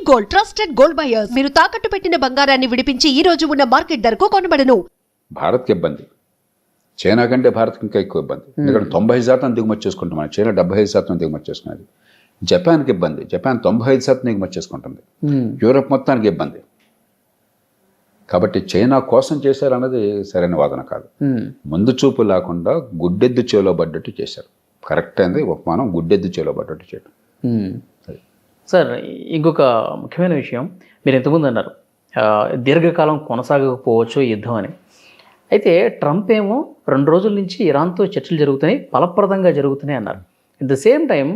Gold, trusted gold buyers. మీరు తాకట్టు పెట్టిన బంగారాన్ని విడిపించి ఈ రోజు ఉన్న మార్కెట్ ధరకు కొనబడను. భారత్కి ఇబ్బంది, చైనా కంటే భారత్కి ఇంకా ఎక్కువ ఇబ్బంది. ఎందుకంటే 90% దిగుమతి చేసుకుంటున్నాం, చైనా 75% దిగుమతి చేసుకున్నది. జపాన్కి ఇబ్బంది, జపాన్ 95% దిగుమతి చేసుకుంటుంది. యూరప్ మొత్తానికి ఇబ్బంది. కాబట్టి చైనా కోసం చేశారన్నది సరైన వాదన కాదు. ముందు చూపు లేకుండా గుడ్డెద్దు చేలో పడ్డట్టు చేశారు. కరెక్ట్ అయింది ఉపమానం, గుడ్డెద్దు చేలో పడ్డట్టు చేయడం. సార్, ఇంకొక ముఖ్యమైన విషయం, మీరు ఎంతమంది అన్నారు దీర్ఘకాలం కొనసాగకపోవచ్చు యుద్ధం అని. అయితే ట్రంప్ ఏమో 2 రోజుల నుంచి ఇరాన్తో చర్చలు జరుగుతున్నాయి, ఫలప్రదంగా జరుగుతున్నాయి అన్నారు. At the same time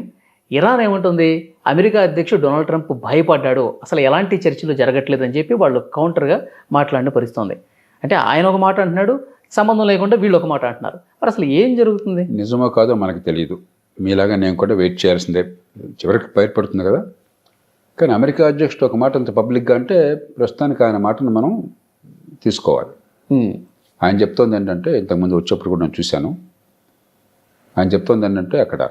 Iran ఏమంటుంది, అమెరికా అధ్యక్షుడు డొనాల్డ్ ట్రంప్ భయపడ్డాడు, అసలు ఎలాంటి చర్చలు జరగట్లేదు అని చెప్పి వాళ్ళు కౌంటర్గా మాట్లాడిన పరిస్థితుంది. అంటే ఆయన ఒక మాట అంటున్నాడు, సంబంధం లేకుండా వీళ్ళు ఒక మాట అంటున్నారు. మరి అసలు ఏం జరుగుతుంది? నిజమో కాదో మనకు తెలియదు. మీలాగా నేను కూడా వెయిట్ చేయాల్సిందే, చివరికి బయటపడుతుంది కదా. కానీ అమెరికా అధ్యక్షుడు ఒక మాట అంత పబ్లిక్గా అంటే ప్రస్తుతానికి ఆయన మాటను మనం తీసుకోవాలి. ఆయన చెప్తోంది ఏంటంటే, ఇంతకుముందు వచ్చేప్పుడు కూడా నేను చూశాను, ఆయన చెప్తోంది ఏంటంటే అక్కడ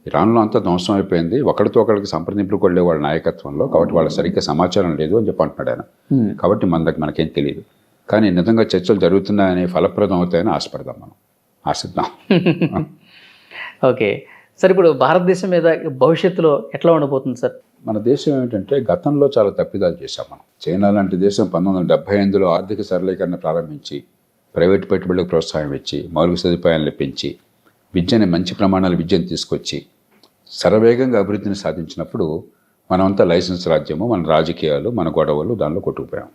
ఇరాన్లో అంతా ధ్వంసం అయిపోయింది, ఒకరితో ఒకరికి సంప్రదింపులు కూడా లేవు వాళ్ళ నాయకత్వంలో, కాబట్టి వాళ్ళ సరిగ్గా సమాచారం లేదు అని చెప్పి అంటున్నాడు ఆయన. కాబట్టి మన దగ్గర మనకేం తెలియదు. కానీ నిజంగా చర్చలు జరుగుతున్నాయని, ఫలప్రదం అవుతాయని ఆశపడదాం, మనం ఆశిద్దాం. ఓకే సార్, ఇప్పుడు భారతదేశం మీద భవిష్యత్తులో ఎట్లా ఉండబోతుంది సార్? మన దేశం ఏమిటంటే గతంలో చాలా తప్పిదాలు చేశాం మనం. చైనా లాంటి దేశం 1978లో ఆర్థిక సరళీకరణ ప్రారంభించి, ప్రైవేట్ పెట్టుబడులకు ప్రోత్సాహం ఇచ్చి, మౌలిక సదుపాయాలను పెంచి, విద్యని మంచి ప్రమాణాల విద్యను తీసుకొచ్చి శరవేగంగా అభివృద్ధిని సాధించినప్పుడు మనమంతా లైసెన్స్ రాజ్యము, మన రాజకీయాలు, మన గొడవలు దానిలో కొట్టుకుపోయాం.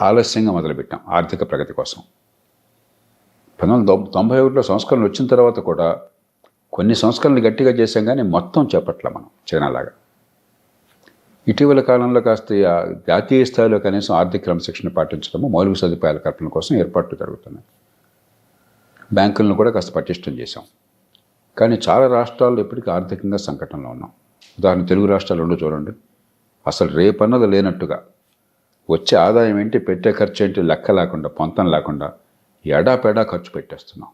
ఆలస్యంగా మొదలుపెట్టాం ఆర్థిక ప్రగతి కోసం. 1991లో సంస్కరణలు వచ్చిన తర్వాత కూడా కొన్ని సంస్కరణలు గట్టిగా చేశాం, కానీ మొత్తం చేపట్ల మనం చైనాలాగా. ఇటీవల కాలంలో కాస్త జాతీయ స్థాయిలో కనీసం ఆర్థిక క్రమశిక్షణ పాటించడము, మౌలిక సదుపాయాల కల్పన కోసం ఏర్పాట్లు జరుగుతున్నాయి. బ్యాంకులను కూడా కాస్త పటిష్టం చేశాం. కానీ చాలా రాష్ట్రాల్లో ఇప్పటికీ ఆర్థికంగా సంకటంలో ఉన్నాం. ఉదాహరణ తెలుగు రాష్ట్రాలు ఉండి చూడండి, అసలు రేపన్నది లేనట్టుగా, వచ్చే ఆదాయం ఏంటి, పెట్టే ఖర్చు ఏంటి లెక్క లేకుండా, పొంతం లేకుండా ఎడాపెడా ఖర్చు పెట్టేస్తున్నాం.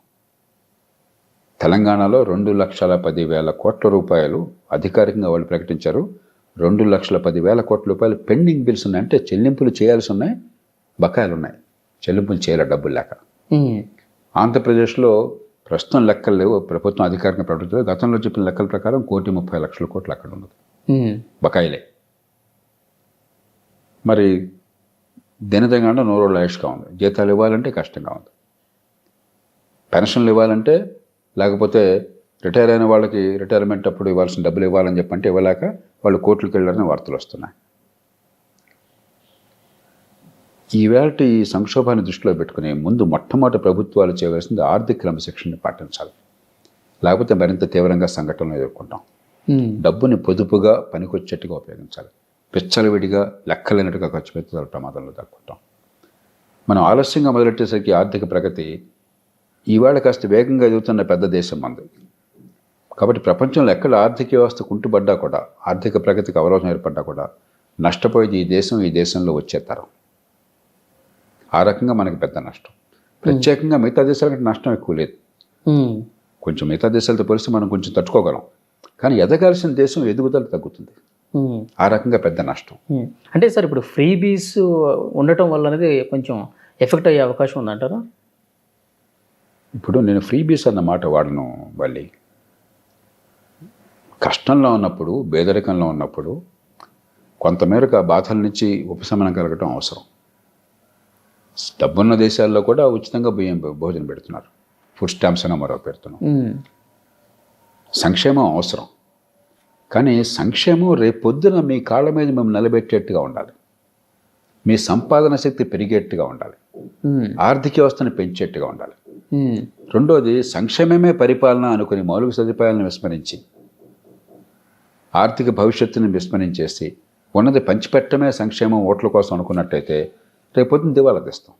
తెలంగాణలో 2,10,000 కోట్ల రూపాయలు అధికారికంగా వాళ్ళు ప్రకటించారు. 2,10,000 కోట్ల రూపాయలు పెండింగ్ బిల్స్ ఉన్నాయి, అంటే చెల్లింపులు చేయాల్సి ఉన్నాయి, బకాయిలు ఉన్నాయి, చెల్లింపులు చేయాలి డబ్బులు లేక. ఆంధ్రప్రదేశ్లో ప్రస్తుతం లెక్కలు లేవు, ప్రభుత్వం అధికారికంగా ప్రకటించారు. గతంలో చెప్పిన లెక్కల ప్రకారం 1,30,00,000 కోట్లు అక్కడ ఉన్నది, బకాయిలే. మరి దినదినంగా 100 రోజుల ఆయుష్గా ఉంది. జీతాలు ఇవ్వాలంటే కష్టంగా ఉంది, పెన్షన్లు ఇవ్వాలంటే, లేకపోతే రిటైర్ అయిన వాళ్ళకి రిటైర్మెంట్ అప్పుడు ఇవ్వాల్సిన డబ్బులు ఇవ్వాలని చెప్పంటే ఇవ్వలేక వాళ్ళు కోర్టులకు వెళ్ళారని వార్తలు వస్తున్నాయి. ఈవేళ ఈ సంక్షోభాన్ని దృష్టిలో పెట్టుకుని ముందు మొట్టమొదటి ప్రభుత్వాలు చేయవలసింది ఆర్థిక క్రమశిక్షణని పాటించాలి, లేకపోతే మరింత తీవ్రంగా సంఘటనలు ఎదుర్కొంటాం. డబ్బుని పొదుపుగా పనికొచ్చేట్టుగా ఉపయోగించాలి, పిచ్చలవిడిగా లెక్కలేనట్టుగా ఖర్చు పెడితే ప్రమాదంలో దక్కుంటాం. మనం ఆలస్యంగా మొదలెట్టేసరికి ఆర్థిక ప్రగతి ఈవేళ కాస్త వేగంగా ఎదుగుతున్న పెద్ద దేశం మంది. కాబట్టి ప్రపంచంలో ఎక్కడ ఆర్థిక వ్యవస్థ కుంటుపడ్డా కూడా, ఆర్థిక ప్రగతికి అవరోధం ఏర్పడ్డా కూడా నష్టపోయేది ఈ దేశంలో వచ్చే తరం. ఆ రకంగా మనకి పెద్ద నష్టం. ప్రత్యేకంగా మిగతా దేశాల కంటే నష్టం ఎక్కువ లేదు. కొంచెం మిగతా దేశాలతో పోలిస్తే మనం కొంచెం తట్టుకోగలం, కానీ ఎదగాల్సిన దేశం ఎదుగుదల తగ్గుతుంది. ఆ రకంగా పెద్ద నష్టం. అంటే సార్, ఇప్పుడు ఫ్రీబీస్ ఉండటం వల్ల అనేది కొంచెం ఎఫెక్ట్ అయ్యే అవకాశం ఉందంటారా? ఇప్పుడు నేను ఫ్రీబీస్ అన్న మాట వాడను వాళ్ళి. కష్టంలో ఉన్నప్పుడు, పేదరికంలో ఉన్నప్పుడు కొంతమేరకు ఆ బాధల నుంచి ఉపశమనం కలగటం అవసరం. డబ్బున్న దేశాల్లో కూడా ఉచితంగా భోజనం పెడుతున్నారు, ఫుడ్ స్టాంప్స్ అయినా మరో పెడుతున్నాం. సంక్షేమం అవసరం, కానీ సంక్షేమం రేపొద్దున మీ కాళ్ళ మీద మేము నిలబెట్టేట్టుగా ఉండాలి, మీ సంపాదన శక్తి పెరిగేట్టుగా ఉండాలి, ఆర్థిక వ్యవస్థను పెంచేట్టుగా ఉండాలి. రెండోది, సంక్షేమమే పరిపాలన అనుకుని మౌలిక సదుపాయాలను విస్మరించి, ఆర్థిక భవిష్యత్తుని విస్మరించేసి ఉన్నది పంచిపెట్టమే సంక్షేమం ఓట్ల కోసం అనుకున్నట్టయితే రేపొద్దున దివాలా తీస్తాం.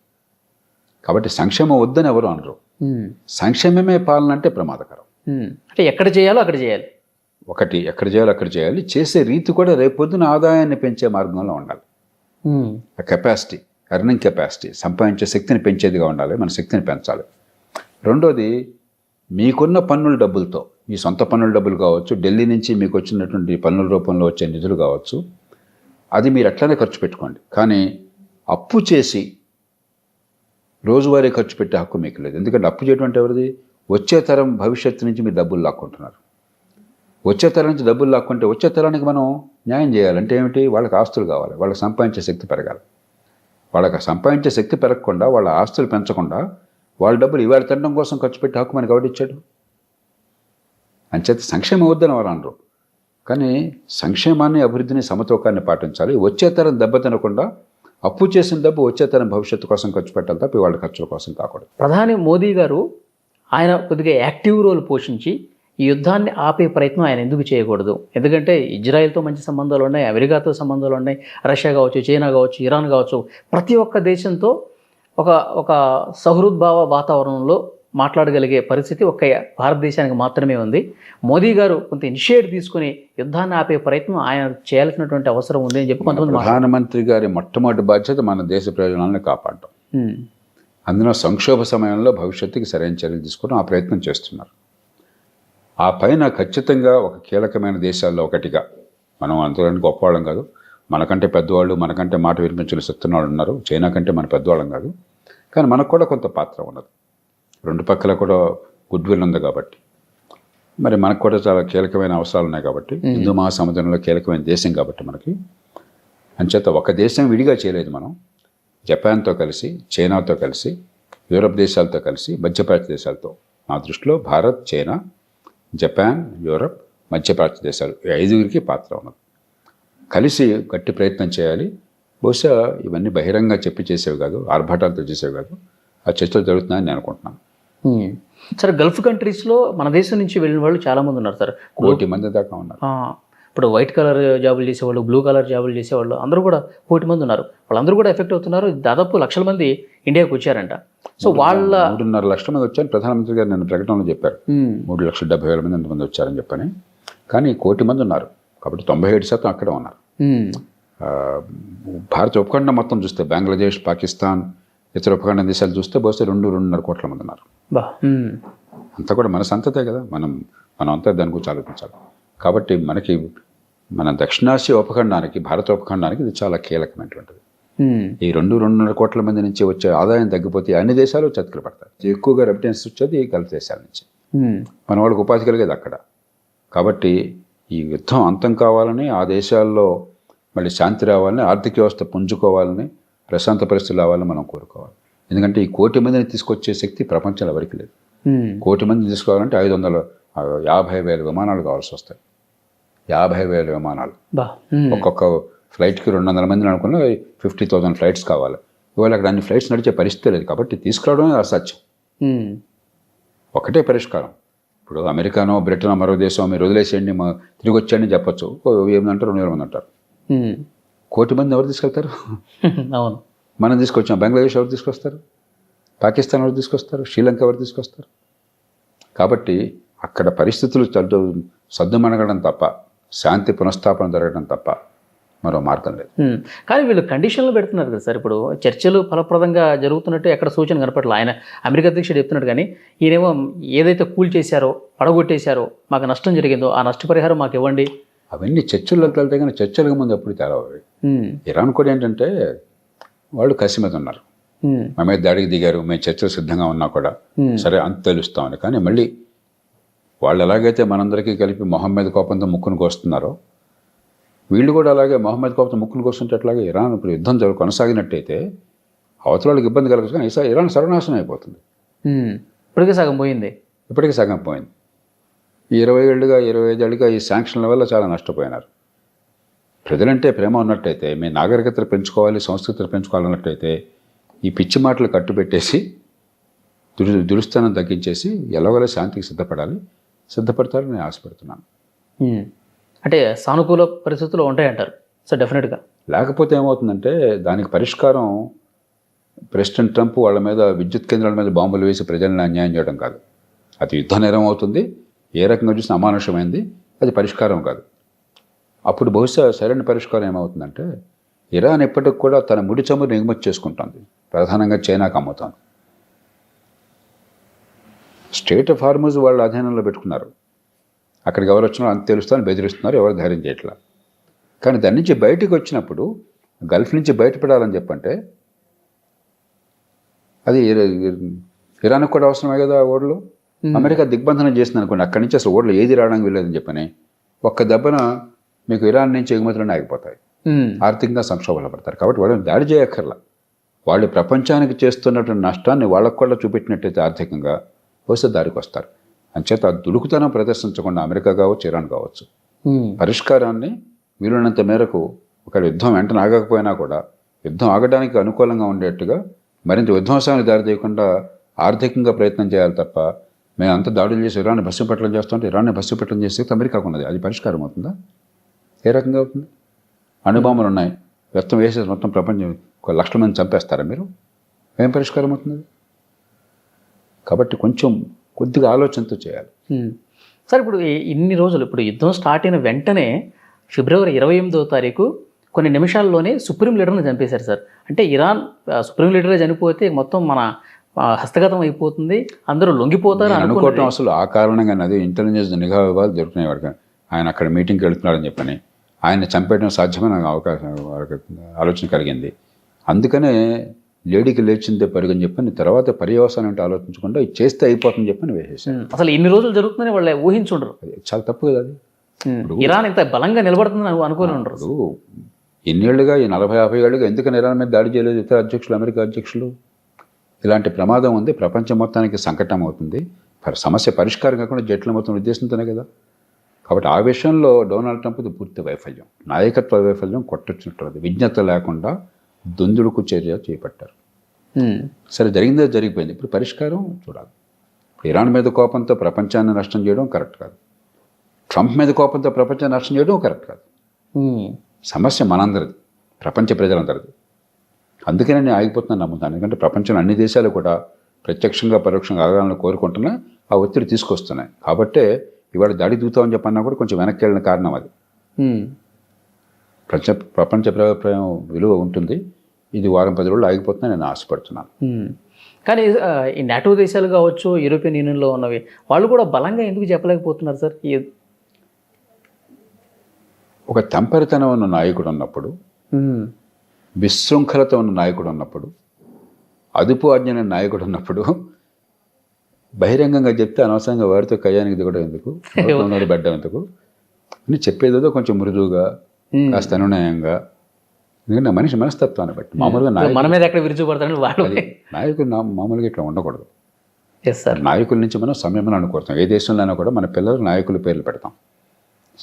కాబట్టి సంక్షేమం వద్దని ఎవరు అనరు, సంక్షేమమే పాలన అంటే ప్రమాదకరం. అంటే ఎక్కడ చేయాలో అక్కడ చేయాలి, ఒకటి ఎక్కడ చేయాలో అక్కడ చేయాలి. చేసే రీతి కూడా రేపొద్దున ఆదాయాన్ని పెంచే మార్గంలో ఉండాలి. కెపాసిటీ, ఎర్నింగ్ కెపాసిటీ, సంపాదించే శక్తిని పెంచేదిగా ఉండాలి, మన శక్తిని పెంచాలి. రెండోది, మీకున్న పన్నుల డబ్బులతో మీ సొంత పన్నుల డబ్బులు కావచ్చు, ఢిల్లీ నుంచి మీకు వచ్చినటువంటి పన్నుల రూపంలో వచ్చే నిధులు కావచ్చు, అది మీరు అట్లనే ఖర్చు పెట్టుకోండి. కానీ అప్పు చేసి రోజువారీ ఖర్చు పెట్టే హక్కు మీకు లేదు. ఎందుకంటే అప్పు చేయడం అంటే ఎవరిది? వచ్చే తరం భవిష్యత్తు నుంచి మీరు డబ్బులు లాక్కుంటున్నారు. వచ్చే తరం నుంచి డబ్బులు లాక్కుంటే వచ్చే తరానికి మనం న్యాయం చేయాలంటే ఏమిటి? వాళ్ళకి ఆస్తులు కావాలి, వాళ్ళకి సంపాదించే శక్తి పెరగాలి. వాళ్ళకి సంపాదించే శక్తి పెరగకుండా, వాళ్ళ ఆస్తులు పెంచకుండా, వాళ్ళ డబ్బులు ఇవాళ తినడం కోసం ఖర్చు పెట్టే హక్కు మనకి ఎవడిచ్చాడు? అంచేత సంక్షేమం వద్దని వాళ్ళు అనరు. కానీ సంక్షేమాన్ని, అభివృద్ధిని, సమతూకాన్ని పాటించాలి. వచ్చే తరం దెబ్బ తినకుండా అప్పు చేసిన డబ్బు వచ్చే తరం భవిష్యత్తు కోసం ఖర్చు పెట్టాలి తప్ప వాళ్ళ ఖర్చుల కోసం కాకూడదు. ప్రధాని మోదీ గారు ఆయన కొద్దిగా యాక్టివ్ రోల్ పోషించి ఈ యుద్ధాన్ని ఆపే ప్రయత్నం ఆయన ఎందుకు చేయకూడదు? ఎందుకంటే ఇజ్రాయెల్తో మంచి సంబంధాలు ఉన్నాయి, అమెరికాతో సంబంధాలు ఉన్నాయి, రష్యా కావచ్చు, చైనా కావచ్చు, ఇరాన్ కావచ్చు, ప్రతి ఒక్క దేశంతో ఒక సహృద్భావ వాతావరణంలో మాట్లాడగలిగే పరిస్థితి ఒక్క భారతదేశానికి మాత్రమే ఉంది. మోదీ గారు కొంత ఇనిషియేటివ్ తీసుకుని యుద్ధాన్ని ఆపే ప్రయత్నం ఆయన చేయాల్సినటువంటి అవసరం ఉంది అని చెప్పి కొంతమంది ప్రధానమంత్రి గారి మొట్టమొదటి బాధ్యత మన దేశ ప్రయోజనాలను కాపాడటం. అందులో సంక్షోభ సమయంలో భవిష్యత్తుకి సరైన చర్యలు తీసుకుని ఆ ప్రయత్నం చేస్తున్నారు. ఆ పైన ఖచ్చితంగా ఒక కీలకమైన దేశాల్లో ఒకటిగా, మనం అంతకంటే గొప్పవాళ్ళం కాదు, మనకంటే పెద్దవాళ్ళు, మనకంటే మాట వినిపించిన శక్తున్న వాళ్ళు ఉన్నారు, చైనా కంటే మన పెద్దవాళ్ళం కాదు, కానీ మనకు కూడా కొంత పాత్ర ఉన్నది. రెండు పక్కల కూడా గుడ్ విల్ ఉంది కాబట్టి, మరి మనకు కూడా చాలా కీలకమైన అవసరాలు ఉన్నాయి కాబట్టి, హిందూ మహాసముద్రంలో కీలకమైన దేశం కాబట్టి మనకి, అంచేత ఒక దేశం విడిగా చేయలేదు. మనం జపాన్తో కలిసి, చైనాతో కలిసి, యూరప్ దేశాలతో కలిసి, మధ్యప్రాచ్య దేశాలతో, నా దృష్టిలో భారత్, చైనా, జపాన్, యూరప్, మధ్యప్రాచ్య దేశాలు ఈ ఐదుగురికి పాత్ర ఉన్నది. కలిసి గట్టి ప్రయత్నం చేయాలి. బహుశా ఇవన్నీ బహిరంగ చెప్పి చేసేవి కాదు, ఆర్భాటాలతో చేసేవి కాదు, ఆ చర్చలు జరుగుతున్నాయని నేను అనుకుంటున్నాను. సార్, గల్ఫ్ కంట్రీస్లో మన దేశం నుంచి వెళ్ళిన వాళ్ళు చాలామంది ఉన్నారు సార్, 1 కోటి మంది దాకా ఉన్నారు. ఇప్పుడు వైట్ కలర్ జాబులు చేసేవాళ్ళు, బ్లూ కలర్ జాబులు చేసేవాళ్ళు అందరూ కూడా 1 కోటి మంది ఉన్నారు. వాళ్ళందరూ కూడా ఎఫెక్ట్ అవుతున్నారు. దాదాపు 1,00,000 మంది ఇండియాకి వచ్చారంట. సో వాళ్ళ 3.5 లక్షల మంది వచ్చారని ప్రధానమంత్రి గారు నిన్న ప్రకటనలో చెప్పారు. 3,70,000 మంది ఎంతమంది వచ్చారని చెప్పని. కానీ 1 కోటి మంది ఉన్నారు కాబట్టి 97% అక్కడే ఉన్నారు. భారత ఉపఖండం మొత్తం చూస్తే, బంగ్లాదేశ్, పాకిస్తాన్, ఇతర ఉపఖండ దేశాలు చూస్తే బహుశా 2-2.5 కోట్ల మంది ఉన్నారు. అంతా కూడా మన సంతతే కదా, మనం అంతా దాని గురించి ఆలోచించాలి. కాబట్టి మనకి మన దక్షిణాసియా ఉపఖండానికి, భారత ఉపఖండానికి ఇది చాలా కీలకమైనటువంటిది. ఈ 2-2.5 కోట్ల మంది నుంచి వచ్చే ఆదాయం తగ్గిపోతే అన్ని దేశాలు చతికిల పడతాయి. ఎక్కువగా రెమిటెన్స్ వచ్చేది గల్ఫ్ దేశాల నుంచి. మన వాళ్ళకి ఉపాధి కలిగేది అక్కడ. కాబట్టి ఈ యుద్ధం అంతం కావాలని, ఆ దేశాల్లో మళ్ళీ శాంతి రావాలని, ఆర్థిక వ్యవస్థ పుంజుకోవాలని, ప్రశాంత పరిస్థితులు రావాలని మనం కోరుకోవాలి. ఎందుకంటే ఈ 1 కోటి మందిని తీసుకొచ్చే శక్తి ప్రపంచంలో ఎవరికి లేదు. 1 కోటి మందిని తీసుకోవాలంటే 550,000 విమానాలు కావాల్సి వస్తాయి. 50,000 విమానాలు. ఒక్కొక్క ఫ్లైట్కి 200 మందిని అనుకున్నా 50,000 ఫ్లైట్స్ కావాలి. ఇవాళ అక్కడ అన్ని ఫ్లైట్స్ నడిచే పరిస్థితి లేదు. కాబట్టి తీసుకురావడమే అసాధ్యం. ఒకటే పరిష్కారం. ఇప్పుడు అమెరికానో, బ్రిటనో, మరో దేశం మీరు వదిలేసేయండి, తిరిగి వచ్చేయండి చెప్పచ్చు. 1000 మంది అంటారు, 2,000 మంది అంటారు. 1 కోటి మంది ఎవరు తీసుకెళ్తారు? అవును, మనం తీసుకొచ్చాం. బంగ్లాదేశ్ ఎవరు తీసుకొస్తారు? పాకిస్తాన్ ఎవరు తీసుకొస్తారు? శ్రీలంక ఎవరు తీసుకొస్తారు? కాబట్టి అక్కడ పరిస్థితులు సద్దుమణగడం తప్ప, శాంతి పునఃస్థాపన జరగడం తప్ప మరో మార్గం లేదు. కానీ వీళ్ళు కండిషన్లు పెడుతున్నారు కదా సార్. ఇప్పుడు చర్చలు ఫలప్రదంగా జరుగుతున్నట్టు ఎక్కడ సూచన కనపడలేదు. ఆయన అమెరికా అధ్యక్షుడు చెప్తున్నాడు, కానీ ఈయనేమో ఏదైతే కూల్ చేశారో, పడగొట్టేశారో, మాకు నష్టం జరిగిందో ఆ నష్టపరిహారం మాకు ఇవ్వండి. అవన్నీ చర్చల్లోకి వెళ్తే కానీ చర్చలకు ముందు ఎప్పుడు తెలవాలి. ఇరాన్ కూడా ఏంటంటే వాళ్ళు కసి మీద ఉన్నారు. మా మీద దాడికి దిగారు, మేము చర్చలు సిద్ధంగా ఉన్నా కూడా సరే అంత తెలుస్తామని. కానీ మళ్ళీ వాళ్ళు ఎలాగైతే మనందరికీ కలిపి మొహమ్మద్ కోపంతో ముక్కును కోస్తున్నారో, వీళ్ళు కూడా అలాగే మొహమ్మద్ కోపంతో ముక్కును కోస్తుంటే అట్లాగే ఇరాన్ ఇప్పుడు యుద్ధం కొనసాగినట్టయితే అవతల వాళ్ళకి ఇబ్బంది కలగచ్చు, కానీ ఇరాన్ సర్వనాశనం అయిపోతుంది. ఇప్పటికే సగం పోయింది. ఇప్పటికీ సగం పోయింది. ఈ 25 ఏళ్ళుగా ఈ శాంక్షన్ల వల్ల చాలా నష్టపోయినారు. ప్రజలంటే ప్రేమ ఉన్నట్టయితే, మీ నాగరికతలు పెంచుకోవాలి, సంస్కృతిని పెంచుకోవాలన్నట్టయితే ఈ పిచ్చి మాటలు కట్టుబెట్టేసి దురుస్థానం తగ్గించేసి ఎలాగోలా శాంతికి సిద్ధపడతారని నేను ఆశపడుతున్నాను. అంటే సానుకూల పరిస్థితులు ఉంటాయంటారు సో డెఫినెట్గా. లేకపోతే ఏమవుతుందంటే దానికి పరిష్కారం ప్రెసిడెంట్ ట్రంప్ వాళ్ళ మీద, విద్యుత్ కేంద్రాల మీద బాంబులు వేసి ప్రజలను అన్యాయం చేయడం కాదు. అది యుద్ధ నేరం అవుతుంది. ఏ రకంగా చూసిన అమానుషమైంది. అది పరిష్కారం కాదు. అప్పుడు బహుశా సరైన పరిష్కారం ఏమవుతుందంటే, ఇరాన్ ఇప్పటికి కూడా తన ముడి చమురు ఎగుమతి చేసుకుంటుంది, ప్రధానంగా చైనాకు అమ్ముతుంది. స్టేట్ ఆఫ్ హార్మూజ్ వాళ్ళ అధీనంలో పెట్టుకున్నారు. అక్కడికి ఎవరు వచ్చినా అంత తెలుస్తారని బెదిరిస్తున్నారు, ఎవరు ధైర్యం చేయట్లా. కానీ దాని నుంచి బయటకు వచ్చినప్పుడు గల్ఫ్ నుంచి బయటపడాలని చెప్పంటే అది ఇరాన్కి కూడా అవసరమే కదా ఓడలు. అమెరికా దిగ్బంధనం చేసింది అనుకోండి, అక్కడి నుంచి అసలు ఓడలు ఏది రావడానికి వీల్లేదని చెప్పని ఒక్క దెబ్బన మీకు ఇరాన్ నుంచి ఎగుమతులను ఆగిపోతాయి, ఆర్థికంగా సంక్షోభంలో పడతారు. కాబట్టి వాళ్ళని దాడి చేయక్కర్లా. వాళ్ళు ప్రపంచానికి చేస్తున్నటువంటి నష్టాన్ని వాళ్ళకు కూడా చూపెట్టినట్టయితే ఆర్థికంగా వస్తే దారికి వస్తారు. అంచేత ఆ దుడుకుతనం ప్రదర్శించకుండా అమెరికా కావచ్చు, ఇరాన్ కావచ్చు, పరిష్కారాన్ని వీలున్నంత మేరకు ఒక యుద్ధం వెంటనే ఆగకపోయినా కూడా యుద్ధం ఆగడానికి అనుకూలంగా ఉండేట్టుగా మరింత విధ్వంసానికి దారి తీయకుండా ఆర్థికంగా ప్రయత్నం చేయాలి తప్ప మేము అంత దాడులు చేసి ఇరాన్ని భస్మపట్టడం చేస్తుంటే ఇరాన్ని భస్మపట్టడం చేస్తే అమెరికాకు ఉన్నది, అది పరిష్కారం అవుతుందా? ఏ రకంగా అవుతుంది? అణుబాంబులు ఉన్నాయి, వ్యర్థం వేసేసి మొత్తం ప్రపంచం 1 లక్షల మంది చంపేస్తారా మీరు? ఏం పరిష్కారం అవుతుంది? కాబట్టి కొద్దిగా ఆలోచనతో చేయాలి. సార్ ఇప్పుడు ఇన్ని రోజులు ఇప్పుడు యుద్ధం స్టార్ట్ అయిన వెంటనే ఫిబ్రవరి 28వ తారీఖు కొన్ని నిమిషాల్లోనే సుప్రీం లీడర్ని చంపేశారు సార్. అంటే ఇరాన్ సుప్రీం లీడరే చనిపోతే మొత్తం మన హస్తగతం అయిపోతుంది, అందరూ లొంగిపోతారు అనుకోవటం అసలు ఆ కారణంగా అది ఇంటెలిజెన్స్ నిఘా విభాగాలు దొరుకుతున్నాయి వాడికి. ఆయన అక్కడ మీటింగ్కి వెళుతున్నాడని చెప్పని ఆయన చంపేయడం సాధ్యమైన అవకాశం ఆలోచన కలిగింది. అందుకనే లేడీకి లేచిందే పరుగని చెప్పని తర్వాత పర్యవసానం అంటే ఆలోచించకుండా ఇది చేస్తే అయిపోతుందని చెప్పని వేసేసాను. అసలు ఇన్ని రోజులు జరుగుతుందని వాళ్ళు ఊహించుండరు. చాలా తప్పు కదా అది. ఇరాన్ ఇంత బలంగా నిలబడుతుందని అనుకుని ఉండరు. ఎన్నేళ్లుగా ఈ 40-50 ఏళ్ళుగా ఎందుకని ఇరాన్ మీద దాడి చేయలేదు ఇతర అధ్యక్షులు, అమెరికా అధ్యక్షులు? ఇలాంటి ప్రమాదం ఉంది, ప్రపంచం మొత్తానికి సంకటం అవుతుంది, సమస్య పరిష్కారం కాకుండా జట్ల మొత్తం ఉద్దేశంతోనే కదా. కాబట్టి ఆ విషయంలో డొనాల్డ్ ట్రంప్ది పూర్తి వైఫల్యం, నాయకత్వ వైఫల్యం కొట్టొచ్చినట్టు, విజ్ఞత లేకుండా దుందుడుకు చర్య చేపట్టారు. సరే జరిగిందే జరిగిపోయింది, ఇప్పుడు పరిష్కారం చూడాలి. ఇరాన్ మీద కోపంతో ప్రపంచాన్ని నష్టం చేయడం కరెక్ట్ కాదు, ట్రంప్ మీద కోపంతో ప్రపంచాన్ని నష్టం చేయడం కరెక్ట్ కాదు. సమస్య మనందరిది, ప్రపంచ ప్రజలందరిది. అందుకనే నేను ఆగిపోతున్నాను నమ్ముతాను. ఎందుకంటే ప్రపంచంలో అన్ని దేశాలు కూడా ప్రత్యక్షంగా పరోక్షంగా ఆగాలని కోరుకుంటున్నా, ఆ ఒత్తిడి తీసుకొస్తున్నాయి. కాబట్టే ఇవాళ దాడి దూతామని చెప్పన్నా కూడా కొంచెం వెనక్కి వెళ్ళిన కారణం అది. ప్రపంచ ప్రజాభిప్రాయం విలువ ఉంటుంది, ఇది 1-10 రోజులు ఆగిపోతుందని నేను ఆశపడుతున్నాను. కానీ ఈ నాటో దేశాలు కావచ్చు, యూరోపియన్ యూనియన్లో ఉన్నవి, వాళ్ళు కూడా బలంగా ఎందుకు చెప్పలేకపోతున్నారు సార్? ఒక తంపరితనం ఉన్న నాయకుడు ఉన్నప్పుడు, విశృంఖలత ఉన్న నాయకుడు ఉన్నప్పుడు, అదుపు ఆజ్ఞన నాయకుడు ఉన్నప్పుడు బహిరంగంగా చెప్తే అనవసరంగా వారితో కయ్యానికి దిగడం ఎందుకు, బెడ్డం ఎందుకు అని చెప్పేదేదో కొంచెం మృదువుగా, కాస్త అనునయంగా. ఎందుకంటే మనిషి మనస్తత్వాన్ని బట్టి మామూలుగా మన మీద ఎక్కడ విరుచుపడతారని వాళ్ళు నాయకుడు మామూలుగా ఇట్లా ఉండకూడదు. నాయకుల నుంచి మనం సంయమనం అనుకుంటాం. ఏ దేశంలోనైనా కూడా మన పిల్లలకు నాయకుల పేర్లు పెడతాం.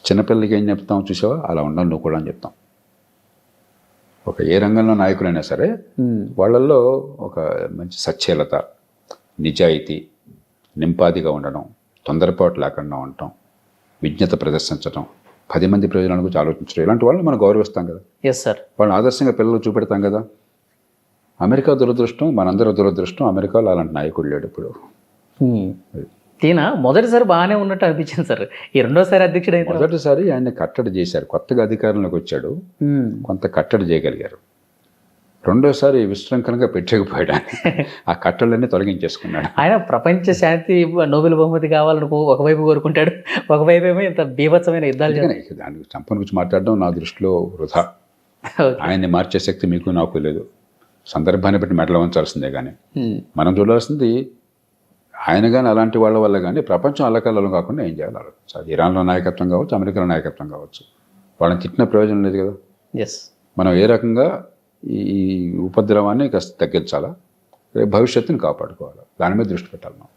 చిన్నపిల్లలకి ఏం చెప్తాం చూసావా, అలా ఉండాలి నువ్వు కూడా అని చెప్తాం. ఒక ఏ రంగంలో నాయకులైనా సరే వాళ్ళల్లో ఒక మంచి సచ్ఛీలత, నిజాయితీ, నింపాదిగా ఉండడం, తొందరపాటు లేకుండా ఉండటం, విజ్ఞత ప్రదర్శించడం, 10 మంది ప్రయోజనాల గురించి ఆలోచించడం, ఇలాంటి వాళ్ళని మనం గౌరవిస్తాం కదా. వాళ్ళని ఆదర్శంగా పిల్లలు చూపెడతాం కదా. అమెరికా దురదృష్టం, మనందరూ దురదృష్టం, అమెరికాలో అలాంటి నాయకుడు లేడు ఇప్పుడు. ఈయన మొదటిసారి బాగానే ఉన్నట్టు అనిపించింది సార్. ఈ రెండోసారి అధ్యక్షుడు అయితే మొదటిసారి ఆయన కట్టడి చేశారు, కొత్తగా అధికారంలోకి వచ్చాడు, కొంత కట్టడి చేయగలిగారు. రెండోసారి విశృంఖలంగా పెట్టకపోయాడు, ఆ కట్టలన్నీ తొలగించేసుకున్నాడు. ఆయన ప్రపంచ శాంతి నోబెల్ బహుమతి కావాలని ఒకవైపు కోరుకుంటాడు, ఒకవైపు ఏమో ఇంత బీభత్సమైన యుద్ధాలు. దానికి చంపన గురించి మాట్లాడడం నా దృష్టిలో వృధా. ఆయన్ని మార్చే శక్తి మీకు నాకు లేదు. సందర్భాన్ని బట్టి మెడలు వంచాల్సిందే. కానీ మనం చూడాల్సింది ఆయన కానీ అలాంటి వాళ్ళ వల్ల కానీ ప్రపంచం అల్లకల్లం కాకుండా ఏం చేయాలి ఆలోచించాలి. ఇరాన్లో నాయకత్వం కావచ్చు, అమెరికాలో నాయకత్వం కావచ్చు, వాళ్ళని తిట్టిన ప్రయోజనం లేదు కదా. మనం ఏ రకంగా ఈ ఉపద్రవాన్ని కాస్త తగ్గించాలా, భవిష్యత్తుని కాపాడుకోవాలా, దాని మీద దృష్టి పెట్టాలి మనం.